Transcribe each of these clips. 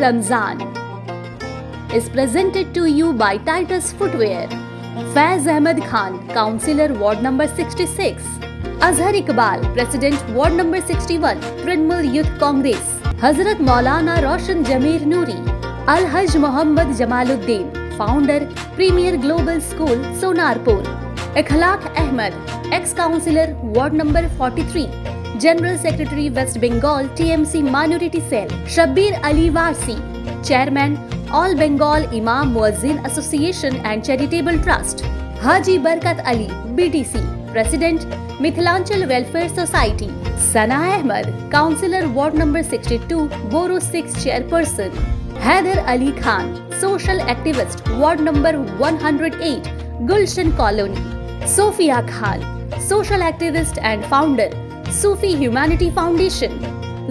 Ramzan is presented to you by Titus Footwear. Faiz Ahmed Khan, Councillor Ward number 66. Azhar Iqbal, President Ward number 61, Trinamool Youth Congress. Hazrat Maulana Roshan Jameer Noori. Al-Hajj Muhammad Jamaluddin, Founder, Premier Global School, Sonarpur. Ikhlaq Ahmed, Ex-Councillor Ward number 43, General Secretary West Bengal TMC Minority Cell. Shabbir Ali Warsi, Chairman, All Bengal Imam Muazzin Association and Charitable Trust. Haji Barkat Ali, BTC, President, Mithilanchal Welfare Society. Sana Ahmed, Councillor Ward number 62, Boro 6 Chairperson. Haider Ali Khan, Social Activist, Ward number 108, Gulshan Colony. Sophia Khan, Social Activist and Founder, Sufi Humanity Foundation.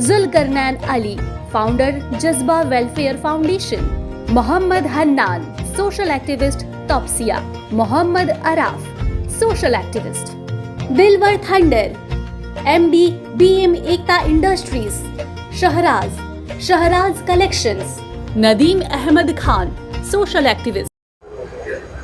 Zulkarnain Ali, Founder, Jazba Welfare Foundation. Muhammad Hannan, Social Activist, Topsia. Muhammad Araf, Social Activist. Dilwar Thunder, MD, BM Ekta Industries. Shahraz Collections. Nadeem Ahmed Khan, Social Activist.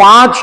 5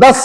10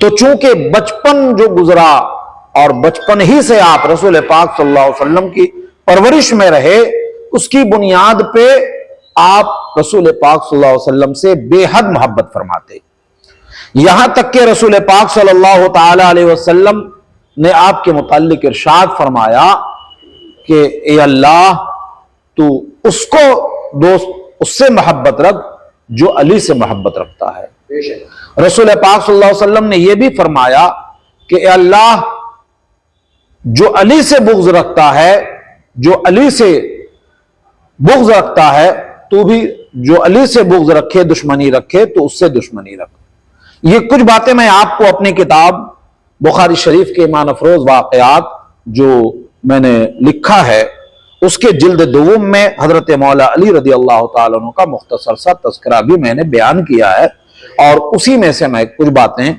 تو چونکہ بچپن جو گزرا اور بچپن ہی سے آپ رسول پاک صلی اللہ علیہ وسلم کی پرورش میں رہے، اس کی بنیاد پہ آپ رسول پاک صلی اللہ علیہ وسلم سے بے حد محبت فرماتے، یہاں تک کہ رسول پاک صلی اللہ تعالی علیہ وسلم نے آپ کے متعلق ارشاد فرمایا کہ اے اللہ تو اس کو دوست اس سے محبت رکھ جو علی سے محبت رکھتا ہے۔ رسول پاک صلی اللہ علیہ وسلم نے یہ بھی فرمایا کہ اے اللہ جو علی سے بغض رکھتا ہے، جو علی سے بغض رکھتا ہے، تو بھی جو علی سے بغض رکھے، دشمنی رکھے، تو اس سے دشمنی رکھ۔ یہ کچھ باتیں میں آپ کو اپنی کتاب بخاری شریف کے ایمان افروز واقعات جو میں نے لکھا ہے اس کے جلد دوم میں حضرت مولا علی رضی اللہ تعالیٰ عنہ کا مختصر سا تذکرہ بھی میں نے بیان کیا ہے، اور اسی میں سے میں کچھ باتیں،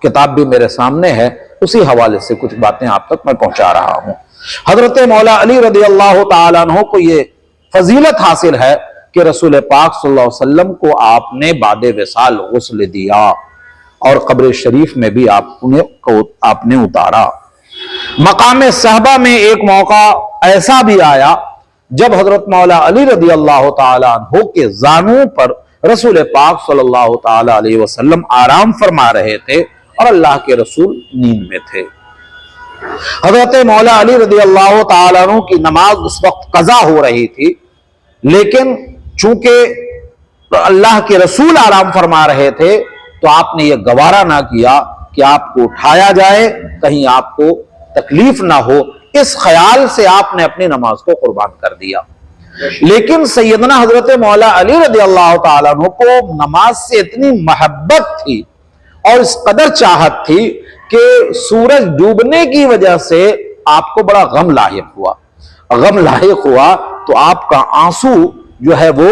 کتاب بھی میرے سامنے ہے، اسی حوالے سے کچھ باتیں آپ تک میں پہنچا رہا ہوں۔ حضرت مولا علی رضی اللہ تعالیٰ عنہ کو یہ فضیلت حاصل ہے کہ رسول پاک صلی اللہ علیہ وسلم کو آپ نے بعد وصال غسل دیا اور قبر شریف میں بھی آپ نے اتارا۔ مقام صحبہ میں ایک موقع ایسا بھی آیا جب حضرت مولا علی رضی اللہ تعالیٰ عنہ کے زانوں پر رسول پاک صلی اللہ تعالیٰ علیہ وسلم آرام فرما رہے تھے اور اللہ کے رسول نیند میں تھے۔ حضرت مولا علی رضی اللہ تعالیٰ عنہ کی نماز اس وقت قضا ہو رہی تھی، لیکن چونکہ اللہ کے رسول آرام فرما رہے تھے تو آپ نے یہ گوارا نہ کیا کہ آپ کو اٹھایا جائے، کہیں آپ کو تکلیف نہ ہو، اس خیال سے آپ نے اپنی نماز کو قربان کر دیا۔ لیکن سیدنا حضرت مولا علی رضی اللہ تعالیٰ عنہ کو نماز سے اتنی محبت تھی اور اس قدر چاہت تھی کہ سورج ڈوبنے کی وجہ سے آپ کو بڑا غم لاحق ہوا تو آپ کا آنسو جو ہے وہ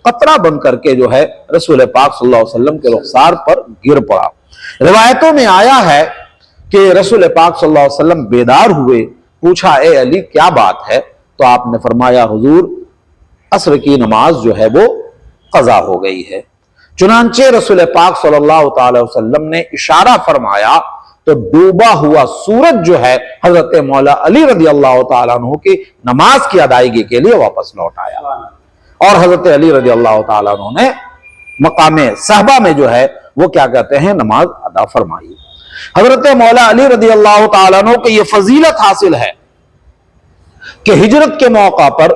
قطرہ بن کر کے جو ہے رسول پاک صلی اللہ علیہ وسلم کے رخسار پر گر پڑا۔ روایتوں میں آیا ہے کہ رسول پاک صلی اللہ علیہ وسلم بیدار ہوئے، پوچھا اے علی کیا بات ہے؟ تو آپ نے فرمایا حضور عصر کی نماز جو ہے وہ قضا ہو گئی ہے۔ چنانچہ رسول پاک صلی اللہ تعالی وسلم نے اشارہ فرمایا تو ڈوبا ہوا سورج جو ہے حضرت مولا علی رضی اللہ تعالیٰ عنہ کی نماز کی ادائیگی کے لیے واپس لوٹ آیا، اور حضرت علی رضی اللہ تعالیٰ عنہ نے مقام صحبہ میں جو ہے وہ کیا کہتے ہیں نماز ادا فرمائی۔ حضرت مولا علی رضی اللہ تعالیٰ عنہ کو یہ فضیلت حاصل ہے کہ ہجرت کے موقع پر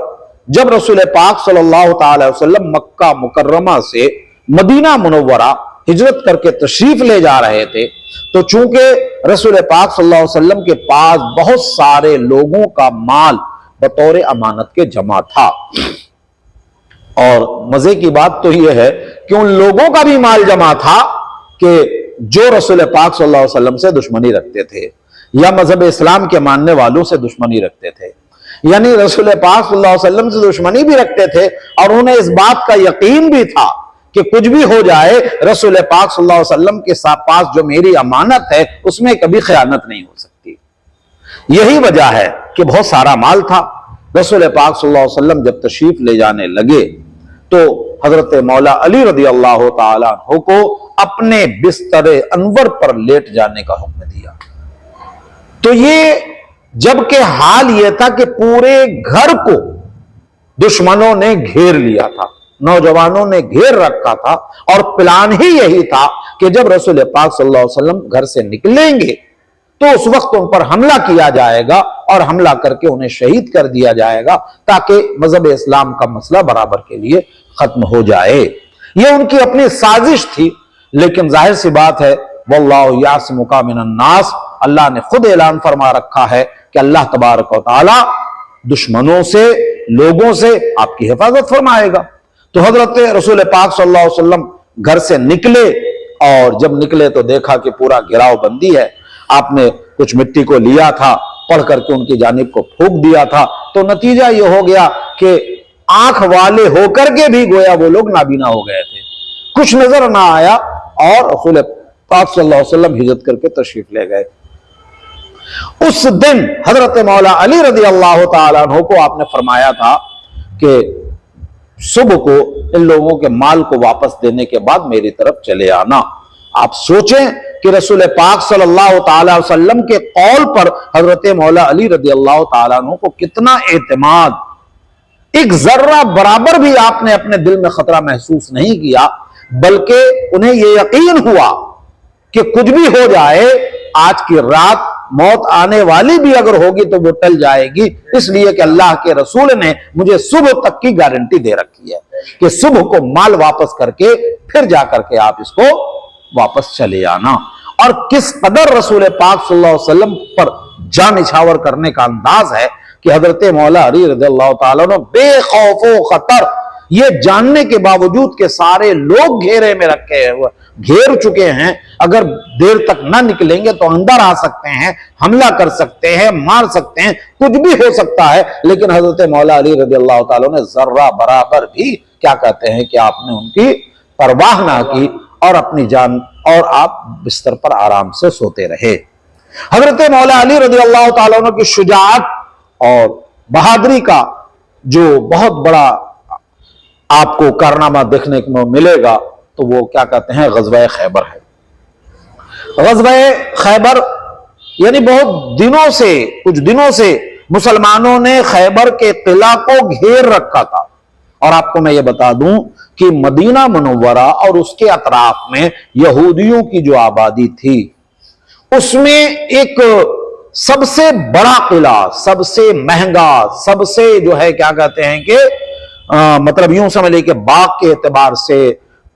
جب رسول پاک صلی اللہ تعالی وسلم مکہ مکرمہ سے مدینہ منورہ ہجرت کر کے تشریف لے جا رہے تھے، تو چونکہ رسول پاک صلی اللہ علیہ وسلم کے پاس بہت سارے لوگوں کا مال بطور امانت کے جمع تھا، اور مزے کی بات تو یہ ہے کہ ان لوگوں کا بھی مال جمع تھا کہ جو رسول پاک صلی اللہ علیہ وسلم سے دشمنی رکھتے تھے یا مذہب اسلام کے ماننے والوں سے دشمنی رکھتے تھے، یعنی رسول پاک صلی اللہ علیہ وسلم سے دشمنی بھی رکھتے تھے اور انہیں اس بات کا یقین بھی تھا کہ کچھ بھی ہو جائے رسول پاک صلی اللہ علیہ وسلم کے پاس جو میری امانت ہے اس میں کبھی خیانت نہیں ہو سکتی۔ یہی وجہ ہے کہ بہت سارا مال تھا۔ رسول پاک صلی اللہ علیہ وسلم جب تشریف لے جانے لگے تو حضرت مولا علی رضی اللہ تعالیٰ عنہ کو اپنے بستر انور پر لیٹ جانے کا حکم دیا۔ تو یہ جبکہ حال یہ تھا کہ پورے گھر کو دشمنوں نے گھیر لیا تھا، نوجوانوں نے گھیر رکھا تھا، اور پلان ہی یہی تھا کہ جب رسول پاک صلی اللہ علیہ وسلم گھر سے نکلیں گے تو اس وقت ان پر حملہ کیا جائے گا اور حملہ کر کے انہیں شہید کر دیا جائے گا تاکہ مذہب اسلام کا مسئلہ برابر کے لیے ختم ہو جائے۔ یہ ان کی اپنی سازش تھی، لیکن ظاہر سی بات ہے واللہ یعصمک من الناس، اللہ نے خود اعلان فرما رکھا ہے کہ اللہ تبارک و تعالی دشمنوں سے، لوگوں سے آپ کی حفاظت فرمائے گا۔ تو حضرت رسول پاک صلی اللہ علیہ وسلم گھر سے نکلے، اور جب نکلے تو دیکھا کہ پورا گھیراؤ بندی ہے۔ آپ نے کچھ مٹی کو لیا تھا، پڑھ کر کے ان کی جانب کو پھونک دیا تھا، تو نتیجہ یہ ہو گیا کہ آنکھ والے ہو کر کے بھی گویا وہ لوگ نابینا ہو گئے تھے، کچھ نظر نہ آیا، اور رسول پاک صلی اللہ علیہ وسلم ہجرت کر کے تشریف لے گئے۔ اس دن حضرت مولا علی رضی اللہ تعالیٰ عنہ کو آپ نے فرمایا تھا کہ صبح کو ان لوگوں کے مال کو واپس دینے کے بعد میری طرف چلے آنا۔ آپ سوچیں کہ رسول پاک صلی اللہ تعالی وسلم کے قول پر حضرت مولا علی رضی اللہ تعالیٰ عنہ کو کتنا اعتماد، ایک ذرہ برابر بھی آپ نے اپنے دل میں خطرہ محسوس نہیں کیا، بلکہ انہیں یہ یقین ہوا کہ کچھ بھی ہو جائے آج کی رات موت آنے والی بھی اگر ہوگی تو وہ ٹل جائے گی، اس لیے کہ اللہ کے رسول نے مجھے صبح تک کی گارنٹی دے رکھی ہے کہ صبح کو مال واپس کر کے پھر جا کر کے آپ اس کو واپس چلے آنا۔ اور کس قدر رسول پاک صلی اللہ علیہ وسلم پر جان نچھاور کرنے کا انداز ہے کہ حضرت مولا علی رضی اللہ تعالیٰ عنہ بے خوف و خطر، یہ جاننے کے باوجود کہ سارے لوگ گھیرے میں رکھے ہوئے گھیر چکے ہیں، اگر دیر تک نہ نکلیں گے تو اندر آ سکتے ہیں، حملہ کر سکتے ہیں، مار سکتے ہیں، کچھ بھی ہو سکتا ہے، لیکن حضرت مولا علی رضی اللہ تعالیٰ نے ذرہ برابر بھی کیا کہتے ہیں کہ آپ نے ان کی پرواہ نہ کی اور اپنی جان، اور آپ بستر پر آرام سے سوتے رہے۔ حضرت مولا علی رضی اللہ تعالیٰ عنہ کی شجاعت اور بہادری کا جو بہت بڑا آپ کو کارنامہ دیکھنے کو ملے گا تو وہ کیا کہتے ہیں غزوہ خیبر ہے۔ غزوہ خیبر یعنی بہت دنوں سے، کچھ دنوں سے مسلمانوں نے خیبر کے قلعہ کو گھیر رکھا تھا، اور آپ کو میں یہ بتا دوں کہ مدینہ منورہ اور اس کے اطراف میں یہودیوں کی جو آبادی تھی، اس میں ایک سب سے بڑا قلعہ، سب سے مہنگا، سب سے جو ہے کیا کہتے ہیں کہ مطلب یوں سمجھ لے کہ باغ کے اعتبار سے،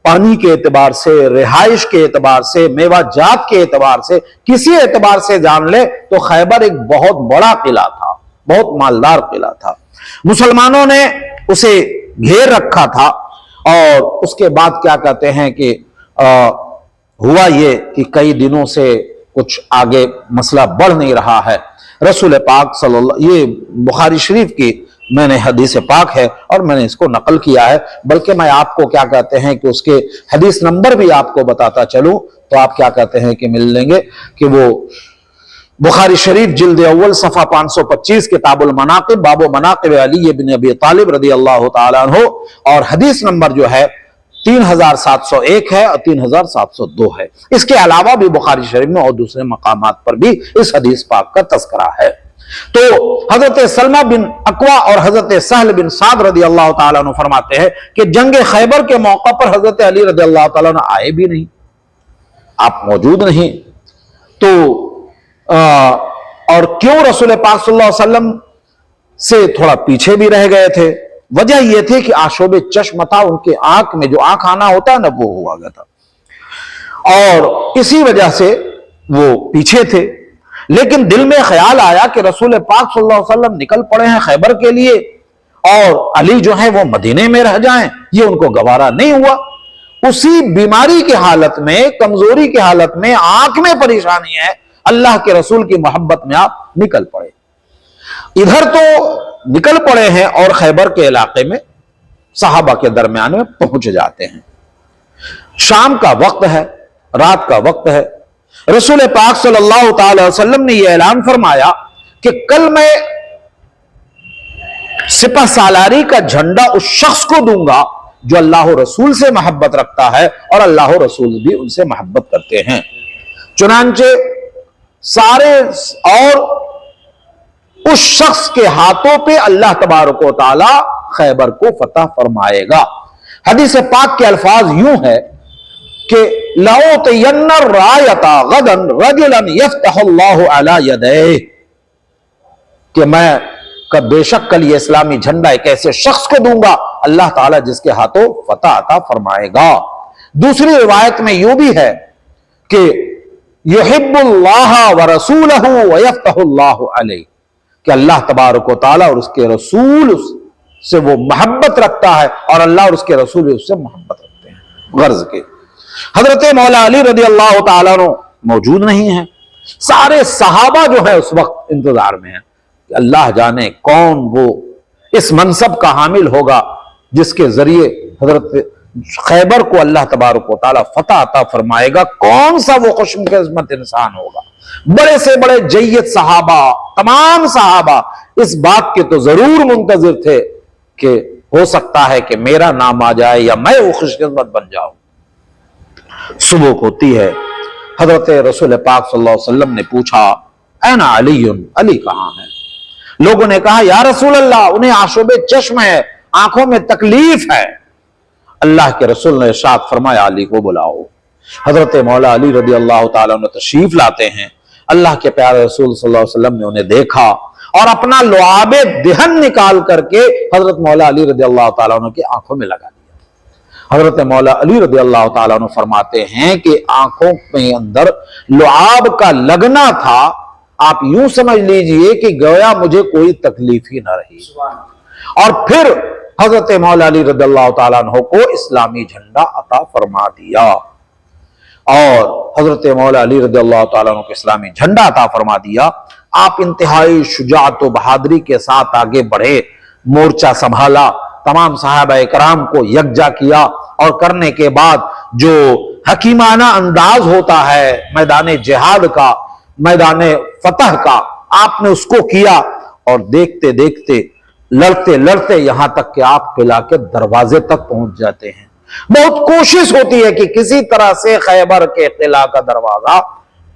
پانی کے اعتبار سے، رہائش کے اعتبار سے، میوہ جات کے اعتبار سے، کسی اعتبار سے جان لے تو خیبر ایک بہت بڑا قلعہ تھا، بہت مالدار قلعہ تھا۔ مسلمانوں نے اسے گھیر رکھا تھا، اور اس کے بعد کیا کہتے ہیں کہ ہوا یہ کہ کئی دنوں سے کچھ آگے مسئلہ بڑھ نہیں رہا ہے۔ رسول پاک صلی اللہ، یہ بخاری شریف کی میں نے حدیث پاک ہے اور میں نے اس کو نقل کیا ہے، بلکہ میں آپ کو کیا کہتے ہیں کہ اس کے حدیث نمبر بھی آپ کو بتاتا چلوں تو آپ کیا کہتے ہیں کہ مل لیں گے کہ وہ بخاری شریف جلد اول صفحہ 525 کتاب المناقب، باب مناقب علی بن ابی طالب رضی اللہ تعالیٰ عنہ، اور حدیث نمبر جو ہے 3701 ہے اور 3702 ہے۔ اس کے علاوہ بھی بخاری شریف میں اور دوسرے مقامات پر بھی اس حدیث پاک کا تذکرہ ہے۔ تو حضرت سلمہ بن اکوا اور حضرت سہل بن سعد رضی اللہ تعالیٰ عنہ فرماتے ہیں کہ جنگ خیبر کے موقع پر حضرت علی رضی اللہ تعالیٰ عنہ آئے بھی نہیں، آپ موجود نہیں، تو اور کیوں رسول پاک صلی اللہ علیہ وسلم سے تھوڑا پیچھے بھی رہ گئے تھے؟ وجہ یہ تھی کہ آشوب چشم تھا، ان کے آنکھ میں جو آنکھ آنا ہوتا ہے نا وہ ہوا گیا تھا، اور اسی وجہ سے وہ پیچھے تھے۔ لیکن دل میں خیال آیا کہ رسول پاک صلی اللہ علیہ وسلم نکل پڑے ہیں خیبر کے لیے اور علی جو ہیں وہ مدینے میں رہ جائیں، یہ ان کو گوارا نہیں ہوا۔ اسی بیماری کی حالت میں، کمزوری کی حالت میں، آنکھ میں پریشانی ہے، اللہ کے رسول کی محبت میں آپ نکل پڑے۔ ادھر تو نکل پڑے ہیں اور خیبر کے علاقے میں صحابہ کے درمیان میں پہنچ جاتے ہیں۔ شام کا وقت ہے، رات کا وقت ہے، رسول پاک صلی اللہ تعالی وسلم نے یہ اعلان فرمایا کہ کل میں سپہ سالاری کا جھنڈا اس شخص کو دوں گا جو اللہ و رسول سے محبت رکھتا ہے اور اللہ و رسول بھی ان سے محبت کرتے ہیں۔ چنانچہ سارے اور اس شخص کے ہاتھوں پہ اللہ تبارک و تعالی خیبر کو فتح فرمائے گا۔ حدیث پاک کے الفاظ یوں ہے کہ لَأُعْطِيَنَّ الرَّایَةَ غَدًا رَجُلًا يَفْتَحُ اللَّهُ عَلَى يَدَيْهِ، کہ میں بے شک کل یہ اسلامی جھنڈا ایک ایسے شخص کو دوں گا اللہ تعالیٰ جس کے ہاتھوں فتح عطا فرمائے گا۔ دوسری روایت میں یوں بھی ہے کہ يُحِبُّ اللَّهَ وَرَسُولَهُ وَيَفْتَحُ اللَّهُ عَلَيْهِ، کہ اللہ تبارک و تعالیٰ اور اس کے رسول سے وہ محبت رکھتا ہے اور اللہ اور اس کے رسول اس سے محبت رکھتے ہیں۔ غرض کے حضرت مولا علی رضی اللہ تعالیٰ عنہ موجود نہیں ہیں، سارے صحابہ جو ہے اس وقت انتظار میں ہیں کہ اللہ جانے کون وہ اس منصب کا حامل ہوگا جس کے ذریعے حضرت خیبر کو اللہ تبارک و تعالیٰ فتح عطا فرمائے گا، کون سا وہ خوش قسمت انسان ہوگا۔ بڑے سے بڑے جید صحابہ، تمام صحابہ اس بات کے تو ضرور منتظر تھے کہ ہو سکتا ہے کہ میرا نام آ جائے یا میں وہ خوش قسمت بن جاؤں۔ صبح ہوتی ہے، حضرت رسول پاک صلی اللہ علیہ وسلم نے پوچھا اینا علی، علی کہاں ہے؟ لوگوں نے کہا یا رسول اللہ انہیں آشوب چشم ہے، آنکھوں میں تکلیف ہے۔ اللہ کے رسول نے ارشاد فرمایا علی کو بلاؤ۔ حضرت مولا علی رضی اللہ تعالیٰ عنہ تشریف لاتے ہیں۔ اللہ کے پیارے رسول صلی اللہ علیہ وسلم نے انہیں دیکھا اور اپنا لعاب دہن نکال کر کے حضرت مولا علی رضی اللہ تعالیٰ عنہ کی آنکھوں میں لگا دیا۔ حضرت مولا علی رضی اللہ تعالیٰ عنہ فرماتے ہیں کہ آنکھوں میں اندر لعاب کا لگنا تھا، آپ یوں سمجھ لیجئے کہ گویا مجھے کوئی تکلیف ہی نہ رہی۔ اور پھر حضرت مولا علی رضی اللہ تعالیٰ عنہ کو اسلامی جھنڈا عطا فرما دیا، اور حضرت مولا علی رضی اللہ تعالیٰ عنہ کو اسلامی جھنڈا عطا فرما دیا۔ آپ انتہائی شجاعت و بہادری کے ساتھ آگے بڑھے، مورچہ سنبھالا، تمام صحابہ کرام کو یکجا کیا، اور کرنے کے بعد جو حکیمانہ انداز ہوتا ہے میدان جہاد کا، میدان فتح کا، آپ نے اس کو کیا، اور دیکھتے دیکھتے لڑتے لڑتے یہاں تک کہ آپ قلعہ کے دروازے تک پہنچ جاتے ہیں۔ بہت کوشش ہوتی ہے کہ کسی طرح سے خیبر کے قلعہ کا دروازہ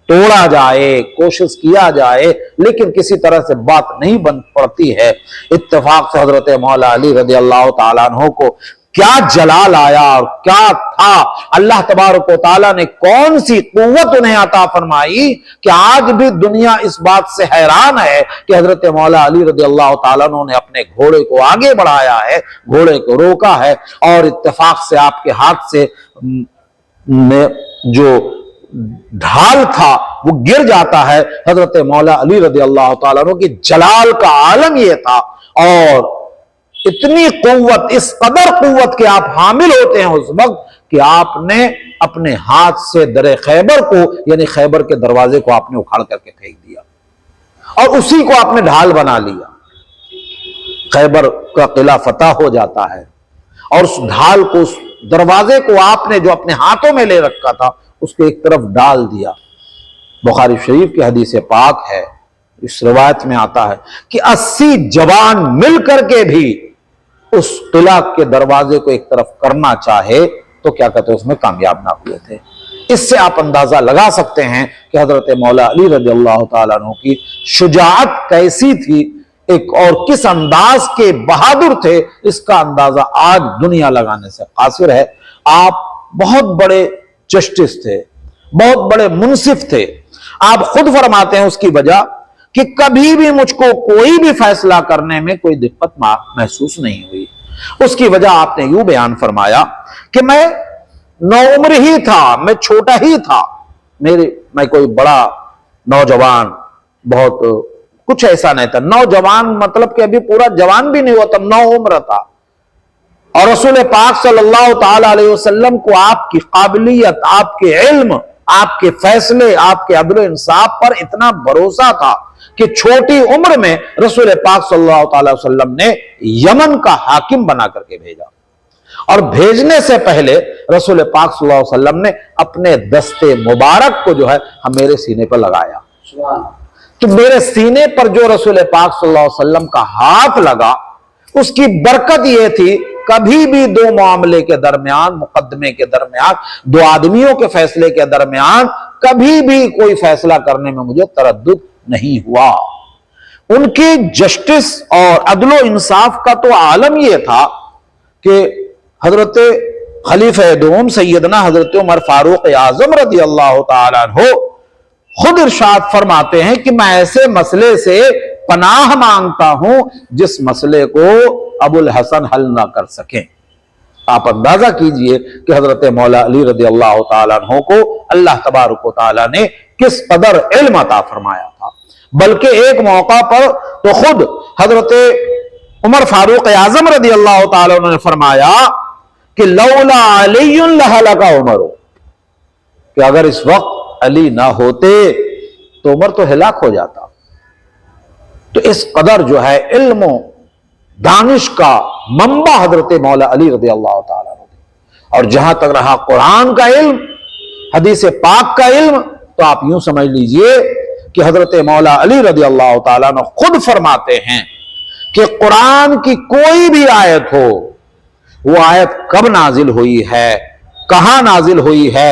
توڑا جائے، کوشش کیا جائے، لیکن کسی طرح سے بات نہیں بن پڑتی ہے۔ اتفاق سے حضرت مولا علی رضی اللہ تعالیٰ عنہ کو کیا جلال آیا اور کیا تھا، اللہ تبارک و تعالیٰ نے کون سی قوت انہیں عطا فرمائی کہ آج بھی دنیا اس بات سے حیران ہے کہ حضرت مولا علی رضی اللہ تعالیٰ عنہ نے اپنے گھوڑے کو آگے بڑھایا ہے، گھوڑے کو روکا ہے، اور اتفاق سے آپ کے ہاتھ سے جو ڈھال تھا وہ گر جاتا ہے۔ حضرت مولا علی رضی اللہ تعالیٰ عنہ کی جلال کا عالم یہ تھا، اور اتنی قوت، اس قدر قوت کہ آپ حامل ہوتے ہیں اس وقت کہ آپ نے اپنے ہاتھ سے در خیبر کو، یعنی خیبر کے دروازے کو آپ نے اکھاڑ کر کے پھینک دیا، اور اسی کو آپ نے ڈھال بنا لیا۔ خیبر کا قلعہ فتح ہو جاتا ہے، اور اس ڈھال کو، اس دروازے کو آپ نے جو اپنے ہاتھوں میں لے رکھا تھا اس کو ایک طرف ڈال دیا۔ بخاری شریف کی حدیث پاک ہے، اس روایت میں آتا ہے کہ 80 جوان مل کر کے بھی اس قلعہ کے دروازے کو ایک طرف کرنا چاہے تو کیا کہتے ہیں اس میں کامیاب نہ ہوئے تھے۔ اس سے آپ اندازہ لگا سکتے ہیں کہ حضرت مولا علی رضی اللہ تعالیٰ عنہ کی شجاعت کیسی تھی، ایک اور کس انداز کے بہادر تھے، اس کا اندازہ آج دنیا لگانے سے قاصر ہے۔ آپ بہت بڑے جسٹس تھے، بہت بڑے منصف تھے۔ آپ خود فرماتے ہیں اس کی وجہ کہ کبھی بھی مجھ کو کوئی بھی فیصلہ کرنے میں کوئی دقت محسوس نہیں ہوئی۔ اس کی وجہ آپ نے یوں بیان فرمایا کہ میں نوعمر ہی تھا، میں چھوٹا ہی تھا، میں کوئی بڑا نوجوان، بہت کچھ ایسا نہیں تھا۔ نوجوان مطلب کہ ابھی پورا جوان بھی نہیں ہوا تھا، نوعمر تھا، اور رسول پاک صلی اللہ تعالی علیہ وسلم کو آپ کی قابلیت، آپ کے علم، آپ کے فیصلے، آپ کے عدل و انصاف پر اتنا بھروسہ تھا کہ چھوٹی عمر میں رسول پاک صلی اللہ تعالی وسلم نے یمن کا حاکم بنا کر کے بھیجا، اور بھیجنے سے پہلے رسول پاک صلی اللہ علیہ وسلم نے اپنے دستے مبارک کو جو ہے میرے سینے پر لگایا۔ تو میرے سینے پر جو رسول پاک صلی اللہ علیہ وسلم کا ہاتھ لگا، اس کی برکت یہ تھی کبھی بھی دو معاملے کے درمیان، مقدمے کے درمیان، دو آدمیوں کے فیصلے کے درمیان کبھی بھی کوئی فیصلہ کرنے میں مجھے تردد نہیں ہوا۔ ان کی جسٹس اور عدل و انصاف کا تو عالم یہ تھا کہ حضرت خلیفہ دوم سیدنا حضرت عمر فاروق اعظم رضی اللہ تعالیٰ عنہ خود ارشاد فرماتے ہیں کہ میں ایسے مسئلے سے پناہ مانگتا ہوں جس مسئلے کو ابو الحسن حل نہ کر سکیں۔ آپ اندازہ کیجئے کہ حضرت مولا علی رضی اللہ تعالیٰ عنہ کو اللہ تبارک و تعالیٰ نے کس قدر علم عطا فرمایا تھا۔ بلکہ ایک موقع پر تو خود حضرت عمر فاروق اعظم رضی اللہ تعالیٰ عنہ نے فرمایا کہ لولا علی لہلک عمر، کہ اگر اس وقت علی نہ ہوتے تو عمر تو ہلاک ہو جاتا۔ تو اس قدر جو ہے علم و دانش کا منبع حضرت مولا علی رضی اللہ تعالیٰ عنہ، اور جہاں تک رہا قرآن کا علم، حدیث پاک کا علم، تو آپ یوں سمجھ لیجئے کہ حضرت مولا علی رضی اللہ تعالیٰ عنہ خود فرماتے ہیں کہ قرآن کی کوئی بھی آیت ہو، وہ آیت کب نازل ہوئی ہے، کہاں نازل ہوئی ہے،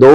2